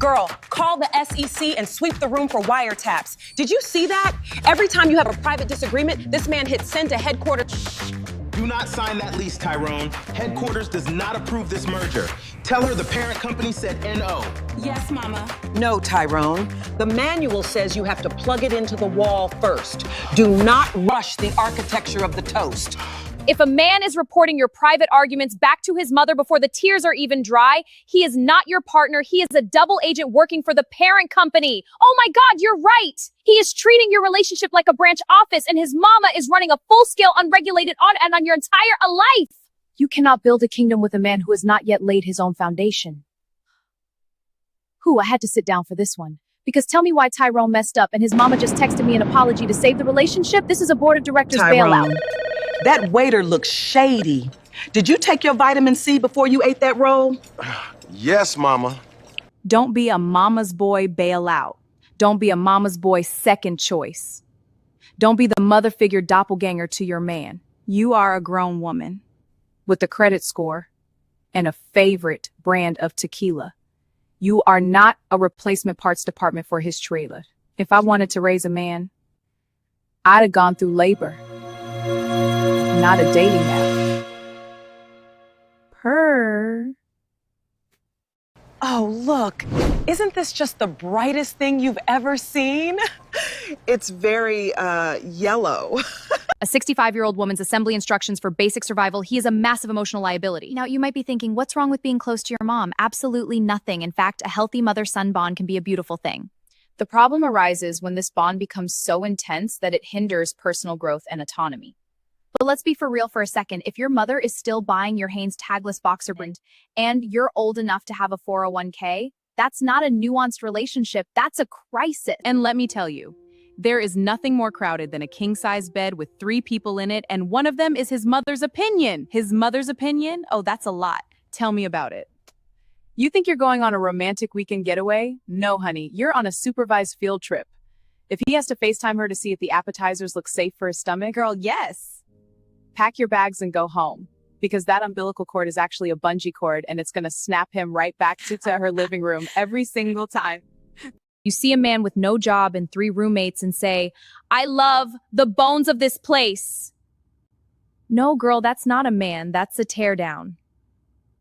Girl, call the SEC and sweep the room for wiretaps. Did you see that? Every time you have a private disagreement, this man hits send to headquarters. Do not sign that lease, Tyrone. Headquarters does not approve this merger. Tell her the parent company said no. Yes, Mama. No, Tyrone. The manual says you have to plug it into the wall first. Do not rush the architecture of the toast. If a man is reporting your private arguments back to his mother before the tears are even dry, he is not your partner. He is a double agent working for the parent company. Oh my God, you're right. He is treating your relationship like a branch office, and his mama is running a full-scale unregulated audit on your entire life. You cannot build a kingdom with a man who has not yet laid his own foundation. I had to sit down for this one. Because tell me why Tyrone messed up and his mama just texted me an apology to save the relationship? This is a board of directors bailout. That waiter looks shady. Did you take your vitamin C before you ate that roll? Yes, Mama. Don't be a mama's boy bailout. Don't be a mama's boy second choice. Don't be the mother figure doppelganger to your man. You are a grown woman with a credit score and a favorite brand of tequila. You are not a replacement parts department for his trailer. If I wanted to raise a man, I'd have gone through labor. Not a dating app. Oh, look. Isn't this just the brightest thing you've ever seen? It's very, yellow. A 65-year-old woman's assembly instructions for basic survival. He is a massive emotional liability. Now, you might be thinking, what's wrong with being close to your mom? Absolutely nothing. In fact, a healthy mother-son bond can be a beautiful thing. The problem arises when this bond becomes so intense that it hinders personal growth and autonomy. But let's be for real for a second. If your mother is still buying your Hanes tagless boxer brand and you're old enough to have a 401k, that's not a nuanced relationship. That's a crisis. And let me tell you, there is nothing more crowded than a king-size bed with 3 people in it, and one of them is his mother's opinion. His mother's opinion? Oh, that's a lot. Tell me about it. You think you're going on a romantic weekend getaway? No, honey, you're on a supervised field trip. If he has to FaceTime her to see if the appetizers look safe for his stomach, girl, yes. Pack your bags and go home, because that umbilical cord is actually a bungee cord, and it's going to snap him right back to her living room every single time. You see a man with no job and 3 roommates and say, I love the bones of this place. No, girl, that's not a man. That's a teardown.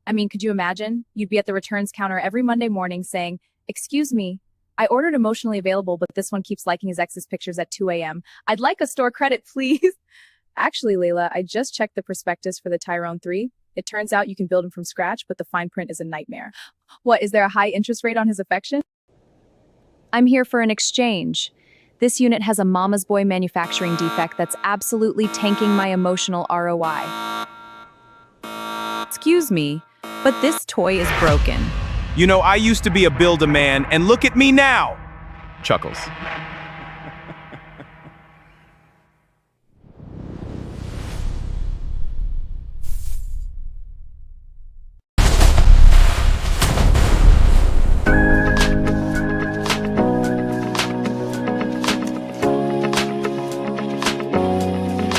I mean, could you imagine? You'd be at the returns counter every Monday morning saying, excuse me, I ordered emotionally available, but this one keeps liking his ex's pictures at 2 a.m. I'd like a store credit, please. Actually, Lelah, I just checked the prospectus for the Tyrone 3. It turns out you can build him from scratch, but the fine print is a nightmare. What, is there a high interest rate on his affection? I'm here for an exchange. This unit has a mama's boy manufacturing defect that's absolutely tanking my emotional ROI. Excuse me, but this toy is broken. You know, I used to be a Build-A-Man, and look at me now! Chuckles.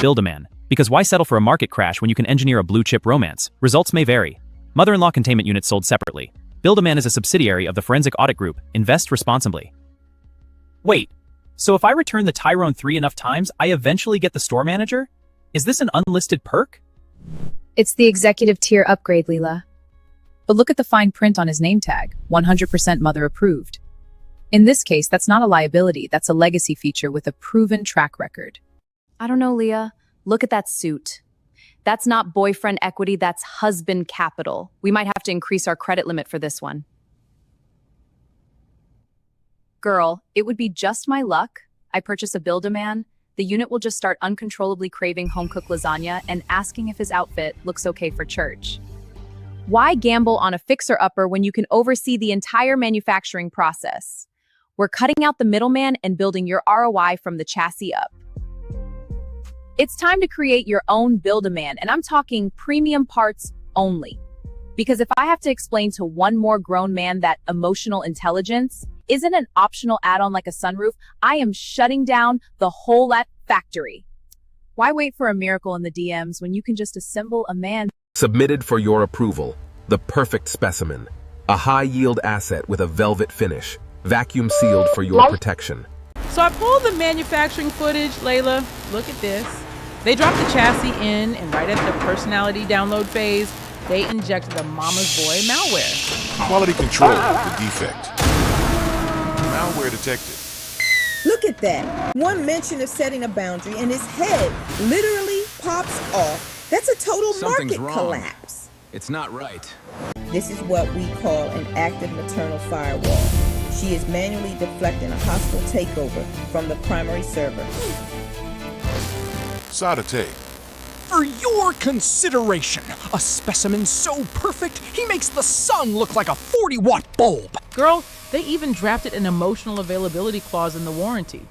Build-A-Man. Because why settle for a market crash when you can engineer a blue-chip romance? Results may vary. Mother-in-law containment units sold separately. Build-A-Man is a subsidiary of the Forensic Audit Group. Invest responsibly. Wait, so if I return the Tyrone 3 enough times, I eventually get the store manager? Is this an unlisted perk? It's the executive tier upgrade, Lelah. But look at the fine print on his name tag, 100% mother approved. In this case, that's not a liability, that's a legacy feature with a proven track record. I don't know, Leah. Look at that suit. That's not boyfriend equity, that's husband capital. We might have to increase our credit limit for this one. Girl, it would be just my luck. I purchase a Build-A-Man. The unit will just start uncontrollably craving home-cooked lasagna and asking if his outfit looks okay for church. Why gamble on a fixer-upper when you can oversee the entire manufacturing process? We're cutting out the middleman and building your ROI from the chassis up. It's time to create your own Build-A-Man, and I'm talking premium parts only. Because if I have to explain to one more grown man that emotional intelligence isn't an optional add-on like a sunroof, I am shutting down the whole factory. Why wait for a miracle in the DMs when you can just assemble a man? Submitted for your approval, the perfect specimen. A high-yield asset with a velvet finish, vacuum sealed for your protection. So I pulled the manufacturing footage, Lelah. Look at this. They dropped the chassis in, and right at the personality download phase, they injected the mama's boy malware. Quality control of the defect. Malware detected. Look at that. One mention of setting a boundary and his head literally pops off. That's a total market collapse. It's not right. This is what we call an active maternal firewall. She is manually deflecting a hostile takeover from the primary server. Solder tape. For your consideration, a specimen so perfect, he makes the sun look like a 40-watt bulb. Girl, they even drafted an emotional availability clause in the warranty.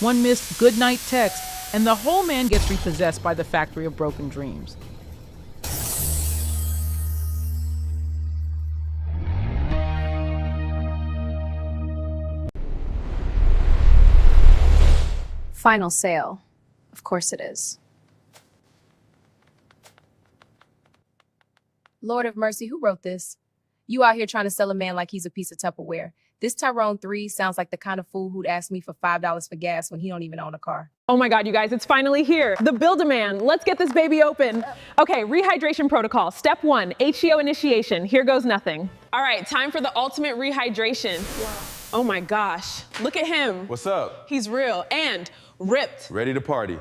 One missed goodnight text, and the whole man gets repossessed by the factory of broken dreams. Final sale. Of course it is. Lord of mercy, who wrote this? You out here trying to sell a man like he's a piece of Tupperware. This Tyrone 3 sounds like the kind of fool who'd ask me for $5 for gas when he don't even own a car. Oh my God, you guys, it's finally here. The Build-A-Man. Let's get this baby open. Okay, rehydration protocol. Step 1, HGO initiation. Here goes nothing. All right, time for the ultimate rehydration. Wow. Oh my gosh, look at him. What's up? He's real and ripped. Ready to party.